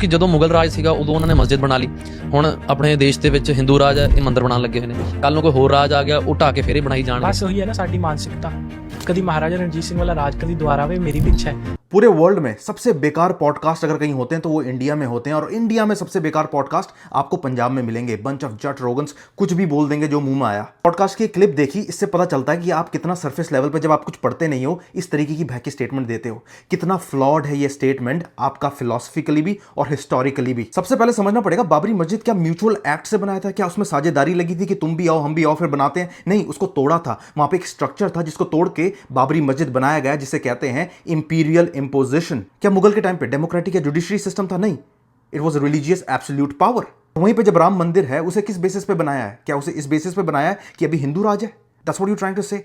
ਕਿ ਜਦੋਂ ਮੁਗਲ ਰਾਜ ਸੀਗਾ ਉਦੋਂ ਉਹਨਾਂ ਨੇ ਮਸਜਿਦ ਬਣਾ ਲਈ। ਹੁਣ ਆਪਣੇ ਦੇਸ਼ ਦੇ ਵਿੱਚ ਹਿੰਦੂ ਰਾਜ ਹੈ, ਇਹ ਮੰਦਿਰ ਬਣਾਉਣ ਲੱਗੇ ਹੋਏ ਨੇ। ਕੱਲ ਨੂੰ ਕੋਈ ਹੋਰ ਰਾਜ ਆ ਗਿਆ, ਉਹ ਢਾਹ ਕੇ ਫੇਰ ਹੀ ਬਣਾਈ ਜਾਣਗੇ। ਬਸ ਉਹੀ ਹੈ ਨਾ ਸਾਡੀ ਮਾਨਸਿਕਤਾ। कभी महाराजा रणजीत सिंह वाला राज कभी दोबारा वे मेरी भी इच्छा है। पूरे वर्ल्ड में सबसे बेकार पॉडकास्ट अगर कहीं होते हैं तो वो इंडिया में होते हैं, और इंडिया में सबसे बेकार पॉडकास्ट आपको पंजाब में मिलेंगे। बंच ऑफ जट रोगन्स कुछ भी बोल देंगे जो मुंह में आया। पॉडकास्ट की क्लिप देखी, इससे पता चलता है कि आप कितना सरफेस लेवल पे जब आप कुछ पढ़ते नहीं हो इस तरीके की बहकी स्टेटमेंट देते हो। कितना फ्लॉड है ये स्टेटमेंट आपका फिलोसफिकली भी और हिस्टोरिकली भी। सबसे पहले समझना पड़ेगा बाबरी मस्जिद क्या म्यूचुअल एक्ट से बनाया था? क्या उसमें साझेदारी लगी थी कि तुम भी आओ हम भी आओ फिर बनाते हैं? नहीं, उसको तोड़ा था। वहां पे एक स्ट्रक्चर था जिसको तोड़ के बाबरी मस्जिद बनाया गया, जिसे कहते हैं इंपीरियल इम्पोजिशन। क्या मुगल के टाइम पे डेमोक्रेटिक या जुडिशरी सिस्टम था? नहीं, it was religious absolute power. वहीं पे जब राम मंदिर है उसे किस बेसिस पे बनाया है? क्या उसे इस बेसिस पे बनाया है कि अभी हिंदू राज है? That's what you trying to say.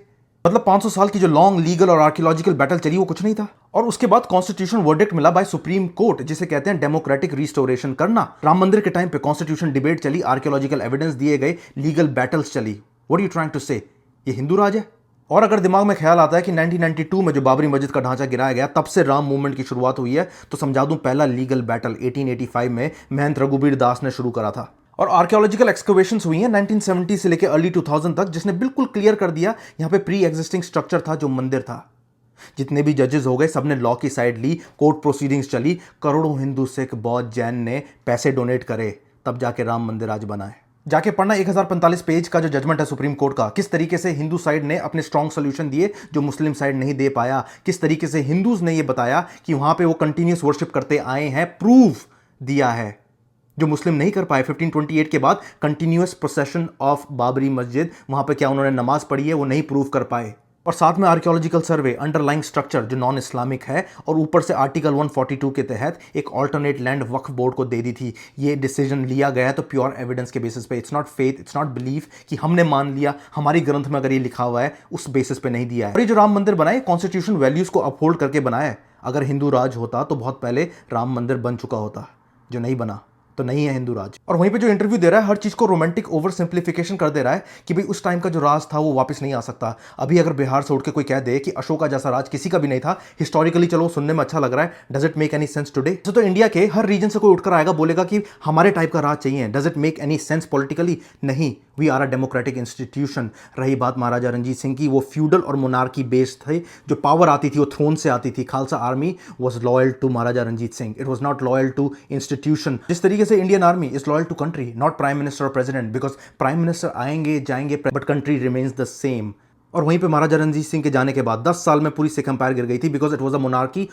मतलब 500 साल की जो लॉन्ग लीगल और आर्कियोलॉजिकल बैटल चली वो कुछ नहीं था, और उसके बाद कॉन्स्टिट्यूशन वर्डिक्ट मिला बाय सुप्रीम कोर्ट, जिसे कहते हैं डेमोक्रेटिक रिस्टोरेशन करना। राम मंदिर के टाइम पे कॉन्स्टिट्यूशन डिबेट चली, आर्कियोलॉजिकल एविडेंस दिए गए, लीगल बैटल्स चली। व्हाट यू ट्राइंग टू से, ये हिंदू राज है? और अगर दिमाग में ख्याल आता है कि 1992 में जो बाबरी मस्जिद का ढांचा गिराया गया तब से राम मूवमेंट की शुरुआत हुई है, तो समझा दूं पहला लीगल बैटल 1885 में महंत रघुबीर दास ने शुरू करा था। और आर्कियोलॉजिकल एक्सकवेशंस हुई हैं 1970 से लेकर अर्ली 2000 तक, जिसने बिल्कुल क्लियर कर दिया यहाँ पे प्री एग्जिस्टिंग स्ट्रक्चर था जो मंदिर था। जितने भी जजेस हो गए सबने लॉ की साइड ली, कोर्ट प्रोसीडिंग्स चली, करोड़ों हिंदू सिख बौद्ध जैन ने पैसे डोनेट करे, तब जाके राम मंदिर आज बना है। जाके पढ़ना 1045 पेज का जो जजमेंट है सुप्रीम कोर्ट का, किस तरीके से हिंदू साइड ने अपने स्ट्रॉन्ग सोल्यूशन दिए जो मुस्लिम साइड नहीं दे पाया। किस तरीके से हिंदूज ने ये बताया कि वहां पे वो कंटिन्यूस वर्शिप करते आए हैं, प्रूफ दिया है जो मुस्लिम नहीं कर पाए। 1528 के बाद कंटिन्यूस प्रोसेशन ऑफ बाबरी मस्जिद, वहां पे क्या उन्होंने नमाज पढ़ी है वो नहीं प्रूव कर पाए। और साथ में आर्कियोलॉजिकल सर्वे, अंडरलाइंग स्ट्रक्चर जो नॉन इस्लामिक है, और ऊपर से आर्टिकल 142 के तहत एक ऑल्टरनेट लैंड वक्फ बोर्ड को दे दी थी। ये डिसीजन लिया गया है तो प्योर एविडेंस के बेसिस पे। It's not faith, it's not belief कि हमने मान लिया, हमारी ग्रंथ में अगर ये लिखा हुआ है उस बेसिस पे नहीं दिया है। और ये जो राम मंदिर बनाए कॉन्स्टिट्यूशन वैल्यूज को अपहोल्ड करके बनाया है। अगर हिंदू राज होता तो बहुत पहले राम मंदिर बन चुका होता, जो नहीं बना तो नहीं है हिंदू राज। और वहीं पे जो इंटरव्यू दे रहा है हर चीज को रोमांटिक ओवर सिंप्लीफिकेशन कर दे रहा है कि भाई उस टाइम का जो राज था वो वापस नहीं आ सकता। अभी अगर बिहार से उठ के कोई कह दे कि अशोका जैसा राज किसी का भी नहीं था, हिस्टोरिकली चलो सुनने में अच्छा लग रहा है, does it make any sense today? तो इंडिया के हर रीजन से कोई उठकर आएगा बोलेगा कि हमारे टाइप का राज चाहिए, does it make any sense politically? नहीं, we are a democratic institution. रही बात महाराजा रंजीत सिंह की, वो फ्यूडल और मोनार्की बेस्ड थे। जो पावर आती थी वो थ्रोन से आती थी। Khalsa army was loyal to Maharaja Ranjit Singh, it was not loyal to institution. जिस तरीके से Indian army is loyal to country, not prime minister और प्रेसिडेंट, बिकॉज प्राइम मिनिस्टर आएंगे जाएंगे but country remains the same. और वहीं पे महाराजा रंजीत सिंह के जाने के बाद 10 साल में पूरी सिख एम्पायर गिर गई थी, because it was a monarchy.